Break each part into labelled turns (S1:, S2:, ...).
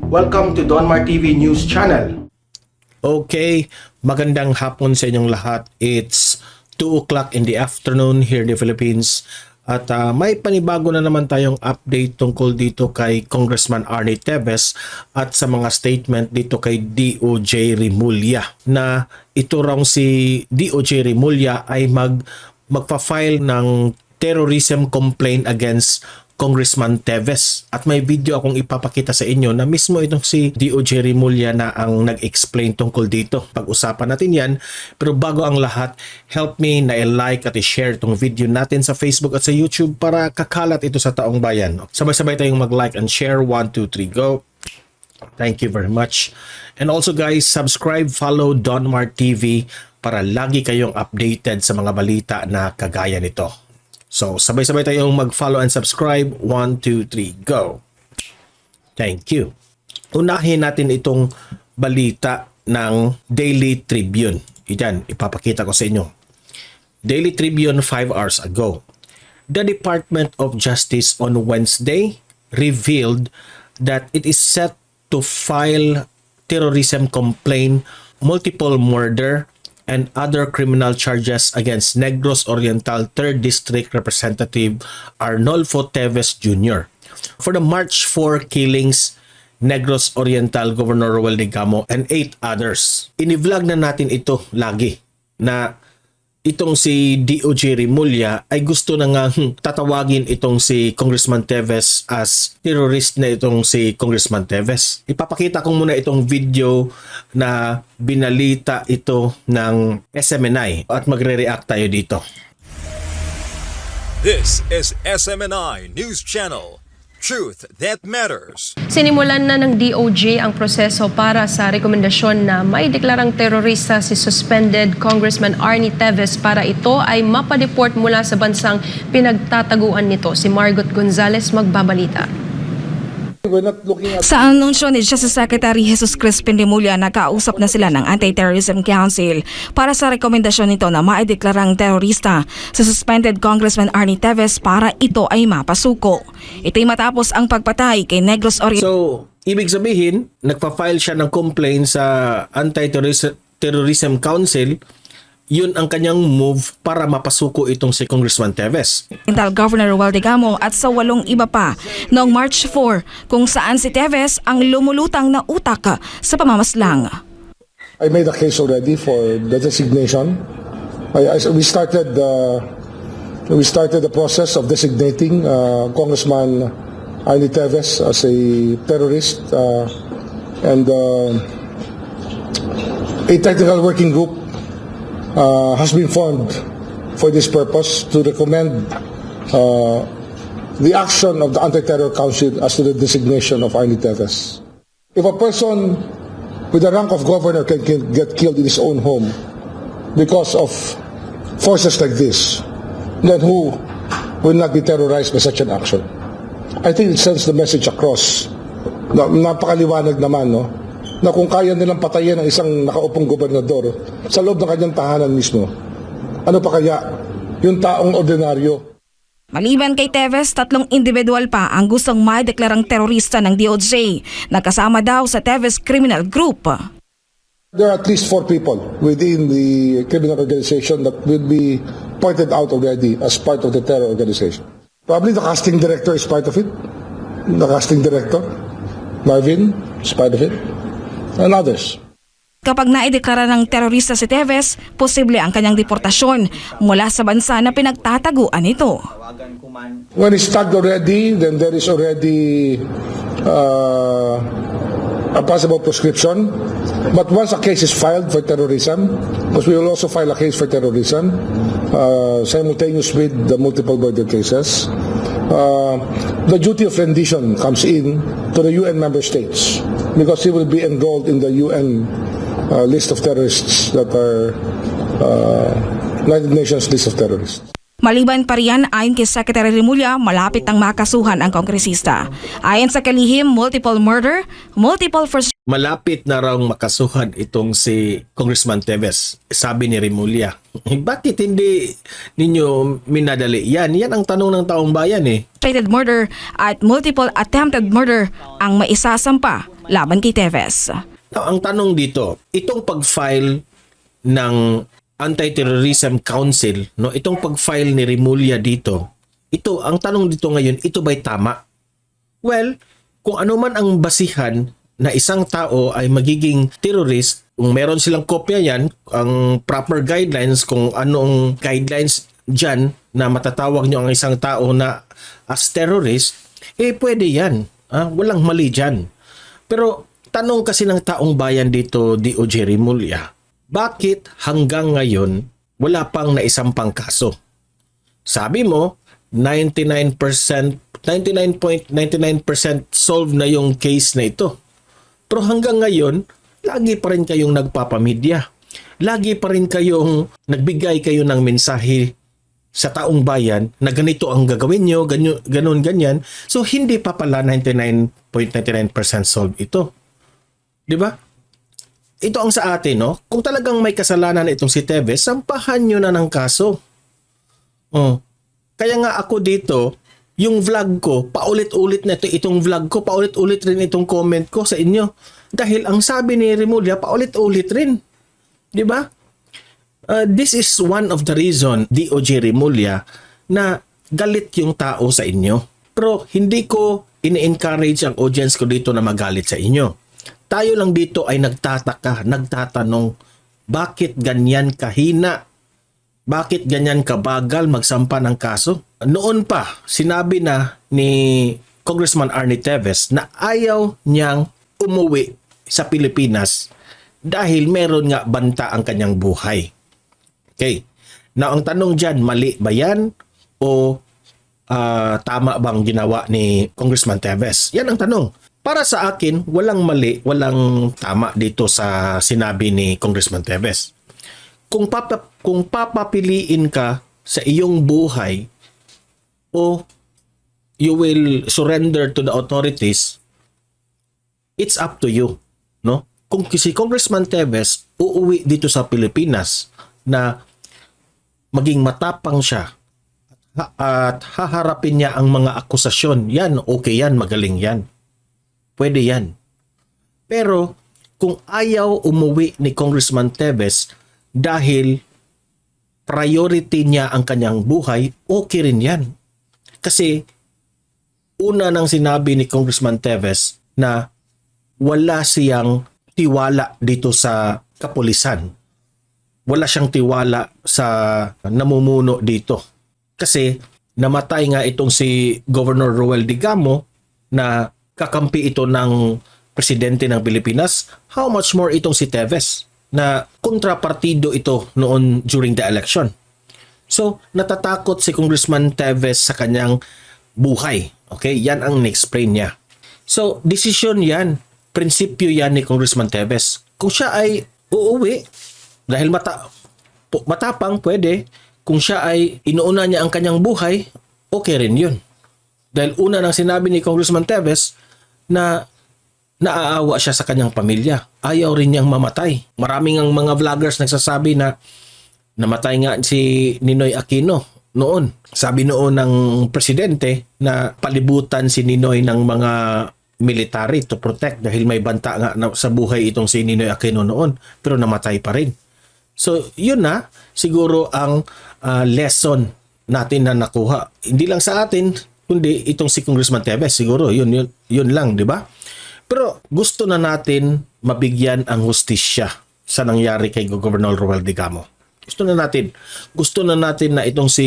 S1: Welcome to Donmar TV News Channel.
S2: Okay, magandang hapon sa inyong lahat. It's 2 o'clock in the afternoon here in the Philippines. At may panibago na naman tayong update tungkol dito kay Congressman Arnie Teves at sa mga statement dito kay DOJ Remulla na ito raw si DOJ Remulla ay magpa-file ng terrorism complaint against Congressman Teves. At may video akong ipapakita sa inyo na mismo itong si DOJ Remulla na ang nag-explain tungkol dito. Pag-usapan natin yan. Pero bago ang lahat, help me na i-like at i-share itong video natin sa Facebook at sa YouTube para kakalat ito sa taong bayan. Sabay-sabay tayong mag-like and share. 1, 2, 3, go! Thank you very much. And also guys, subscribe, follow Donmar TV para lagi kayong updated sa mga balita na kagaya nito. So, sabay-sabay tayong mag-follow and subscribe. 1, 2, 3, go! Thank you. Unahin natin itong balita ng Daily Tribune. Iyan, ipapakita ko sa inyo. Daily Tribune 5 hours ago. The Department of Justice on Wednesday revealed that it is set to file terrorism complaint, multiple murder, and other criminal charges against Negros Oriental 3rd District Representative Arnolfo Teves Jr. for the March 4 killings, Negros Oriental Governor Roel Digamo and 8 others. Ini-vlog na natin ito lagi na itong si DOJ Remulla ay gusto na nga tatawagin itong si Congressman Teves as terrorist na itong si Congressman Teves. Ipapakita ko muna itong video na binalita ito ng SMNI at magre-react tayo dito.
S3: This is SMNI News Channel. Truth that matters.
S4: Sinimulan na ng DOJ ang proseso para sa rekomendasyon na may deklarang terorista si suspended Congressman Arnie Teves para ito ay mapadeport mula sa bansang pinagtataguan nito. Si Margot Gonzalez magbabalita.
S5: Sa anunsyo ni Justice Secretary Jesus Crispin Remulla, nakausap na sila ng Anti-Terrorism Council para sa rekomendasyon nito na maideklarang terorista sa suspended Congressman Arnie Teves para ito ay mapasuko. Ito'y matapos ang pagpatay kay Negros Oriental.
S2: So, ibig sabihin, nagpa-file siya ng complaint sa Anti-Terrorism Council. Yun ang kanyang move para mapasuko itong si Congressman Teves.
S5: Governor Roel Digamo at sa 8 iba pa noong March 4 kung saan si Teves ang lumulutang na utak sa pamamaslang.
S6: I made a case already for the designation. We started the process of designating Congressman Arnie Teves as a terrorist and a technical working group has been formed for this purpose to recommend the action of the Anti-Terror Council as to the designation of Arnie Teves. If a person with the rank of governor can get killed in his own home because of forces like this, then who will not be terrorized by such an action? I think it sends the message across. Napakaliwanag naman, no? Na kung kaya nilang patayin ang isang nakaupong gobernador sa loob ng kanyang tahanan mismo, ano pa kaya yung taong ordinaryo?
S5: Maliban kay Teves, 3 individual pa ang gustong maideklarang terorista ng DOJ na kasama daw sa Teves Criminal Group.
S6: There are at least 4 people within the criminal organization that will be pointed out already as part of the terror organization. Probably the casting director is part of it. The casting director, Marvin, is part of it. And others.
S5: Kapag naideklara ng terorista si Teves, posible ang kanyang deportasyon mula sa bansa na pinagtataguan nito.
S6: When it's tagged already, then there is already a possible prescription. But once a case is filed for terrorism, because we will also file a case for terrorism, simultaneous with the multiple murder cases, the duty of rendition comes in to the UN member states because he will be enrolled in the UN list of terrorists that are United Nations list of terrorists.
S5: Maliban pa riyan, ayon kay Secretary Remulla, malapit ang makasuhan ang kongresista. Ayon sa kalihim, multiple murder, multiple first.
S2: Malapit na raw makasuhan itong si Congressman Teves. Sabi ni Remulla. Bakit hindi ninyo minadali? Yan ang tanong ng taong bayan eh.
S5: Murder at multiple attempted murder ang maisasampa laban kay Teves.
S2: Now, ang tanong dito, itong pag-file ng Anti-Terrorism Council, no, itong pag-file ni Remulla dito, ito, ang tanong dito ngayon, ito ba'y tama? Well, kung ano man ang basihan na isang tao ay magiging terrorist, kung meron silang kopya yan, ang proper guidelines, kung anong guidelines dyan na matatawag nyo ang isang tao na as terrorist, pwede yan. Walang mali dyan. Pero tanong kasi ng taong bayan dito, DOJ Remulla, bakit hanggang ngayon wala pang naisampang kaso? Sabi mo, 99.99% solve na yung case na ito. Pero hanggang ngayon, lagi pa rin kayong nagpapamedya. Lagi pa rin kayong nagbigay kayo ng mensahe sa taong bayan na ganito ang gagawin nyo, ganun, ganyan. So, hindi pa pala 99.99% solve ito. Di ba? Ito ang sa atin, no? Kung talagang may kasalanan itong si Teves, sampahan nyo na ng kaso. Kaya nga ako dito, yung vlog ko, paulit-ulit na itong vlog ko, paulit-ulit rin itong comment ko sa inyo. Dahil ang sabi ni Remulla, paulit-ulit rin. Di ba? This is one of the reason, DOJ Remulla, na galit yung tao sa inyo. Pero hindi ko ini-encourage ang audience ko dito na magalit sa inyo. Tayo lang dito ay nagtataka, nagtatanong, bakit ganyan kahina? Bakit ganyan kabagal magsampa ng kaso? Noon pa, sinabi na ni Congressman Arnie Teves na ayaw niyang umuwi sa Pilipinas dahil meron nga banta ang kanyang buhay. Okay. Now, ang tanong dyan, mali ba yan o tama bang ginawa ni Congressman Teves? Yan ang tanong. Para sa akin, walang mali, walang tama dito sa sinabi ni Congressman Teves. Kung papapiliin ka sa iyong buhay o you will surrender to the authorities, it's up to you, no? Kung si Congressman Teves uuwi dito sa Pilipinas na maging matapang siya at haharapin niya ang mga akusasyon, yan, okay yan, magaling yan. Pwede yan. Pero kung ayaw umuwi ni Congressman Teves dahil priority niya ang kanyang buhay, okay rin yan. Kasi una nang sinabi ni Congressman Teves na wala siyang tiwala dito sa kapulisan. Wala siyang tiwala sa namumuno dito. Kasi namatay nga itong si Governor Roel Digamo na kakampi ito ng presidente ng Pilipinas. How much more itong si Teves na kontrapartido ito noon during the election. So, natatakot si Congressman Teves sa kanyang buhay. Okay? Yan ang in-explain niya. So, desisyon yan. Prinsipyo yan ni Congressman Teves. Kung siya ay uuwi, dahil matapang, pwede. Kung siya ay inuuna niya ang kanyang buhay, okay rin yun. Dahil una nang sinabi ni Congressman Teves na naaawa siya sa kanyang pamilya. Ayaw rin niyang mamatay. Maraming ang mga vloggers nagsasabi na namatay nga si Ninoy Aquino noon. Sabi noon ng presidente na palibutan si Ninoy ng mga military to protect dahil may banta nga sa buhay itong si Ninoy Aquino noon. Pero namatay pa rin. So, yun na siguro ang lesson natin na nakuha. Hindi lang sa atin, kundi itong si Congressman Teves. Siguro, yun lang, di ba? Pero gusto na natin mabigyan ang hustisya sa nangyari kay Governor Roel Digamo. Gusto na natin na itong si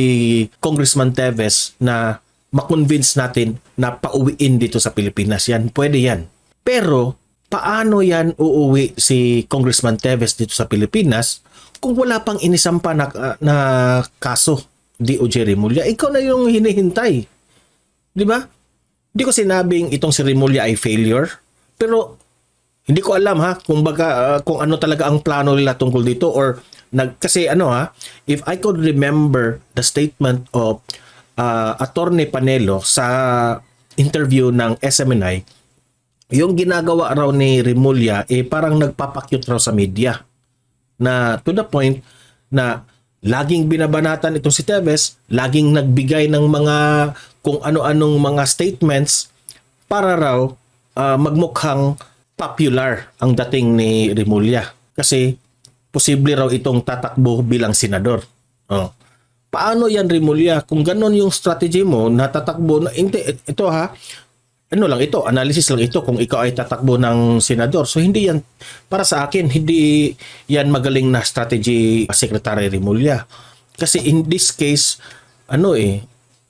S2: Congressman Teves na makonvince natin na pauwiin dito sa Pilipinas. Yan, pwede yan. Pero paano yan uuwi si Congressman Teves dito sa Pilipinas kung wala pang inisampa na kaso DOJ Remulla? Ikaw na yung hinihintay. Di ba? Hindi ko sinabing itong si Remulla ay failure. Pero hindi ko alam kung ano talaga ang plano nila tungkol dito or kasi if I could remember the statement of Attorney Panelo sa interview ng SMNI, yung ginagawa raw ni Remulla parang nagpapakyut raw sa media na to the point na laging binabanatan itong si Teves, laging nagbigay ng mga kung ano-anong mga statements para raw magmukhang popular ang dating ni Remulla. Kasi posible raw itong tatakbo bilang senador. Oh. Paano yan, Remulla? Kung ganon yung strategy mo, natatakbo na, hindi, ito ha, ano lang ito, analysis lang ito kung ikaw ay tatakbo ng senador. So hindi yan, para sa akin, hindi yan magaling na strategy, Secretary Remulla. Kasi in this case,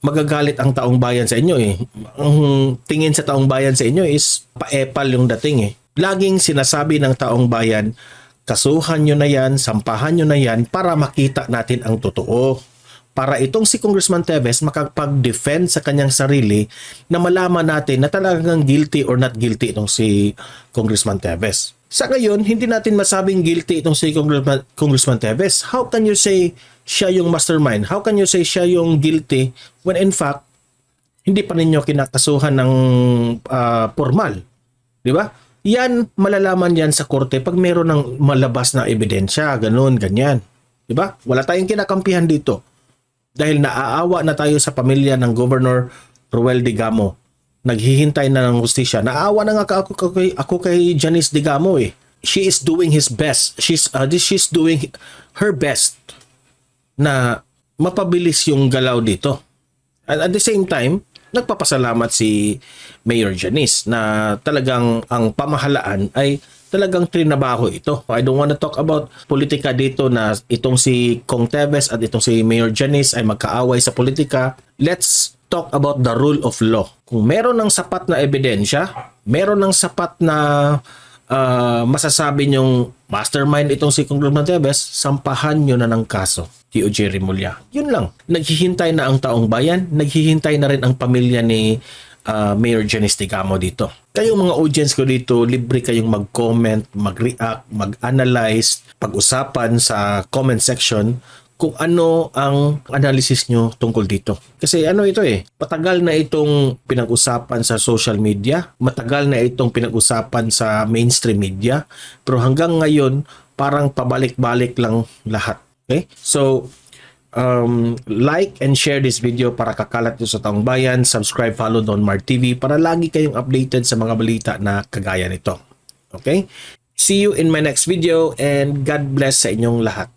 S2: magagalit ang taong bayan sa inyo eh. Ang tingin sa taong bayan sa inyo is paepal yung dating eh. Laging sinasabi ng taong bayan, kasuhan nyo na yan, sampahan nyo na yan para makita natin ang totoo. Para itong si Congressman Teves makapag-defend sa kanyang sarili na malaman natin na talagang guilty or not guilty itong si Congressman Teves. Sa ngayon, hindi natin masabing guilty itong si Congressman Teves. How can you say siya yung mastermind? How can you say siya yung guilty when in fact, hindi pa ninyo kinakasuhan ng formal? Di ba? Yan, malalaman yan sa korte pag meron ng malabas na ebidensya, ganun, ganyan. Di ba? Wala tayong kinakampihan dito. Dahil naaawa na tayo sa pamilya ng Governor Roel Digamo. Naghihintay na ng hustisya. Naaawa na nga ako kay Janice Digamo eh. She is doing his best. She's doing her best na mapabilis yung galaw dito. At the same time, nagpapasalamat si Mayor Janice na talagang ang pamahalaan ay talagang trinabaho ito. I don't want to talk about politika dito na itong si Kong Teves at itong si Mayor Janice ay magkaaway sa politika. Let's talk about the rule of law. Kung meron ng sapat na ebidensya, meron ng sapat na masasabi nyong mastermind itong si Congressman Teves, sampahan nyo na ng kaso. DOJ Remulla. Yun lang. Naghihintay na ang taong bayan, naghihintay na rin ang pamilya ni Mayor Janice Digamo dito. Kayong mga audience ko dito, libre kayong mag-comment, mag-react, mag-analyze, pag-usapan sa comment section kung ano ang analysis nyo tungkol dito. Kasi ito patagal na itong pinag-usapan sa social media, matagal na itong pinag-usapan sa mainstream media, pero hanggang ngayon parang pabalik-balik lang lahat. Okay? So, like and share this video para kakalat nyo sa taong bayan. Subscribe, follow Don Mar TV para lagi kayong updated sa mga balita na kagaya nito. Okay? See you in my next video and God bless sa inyong lahat.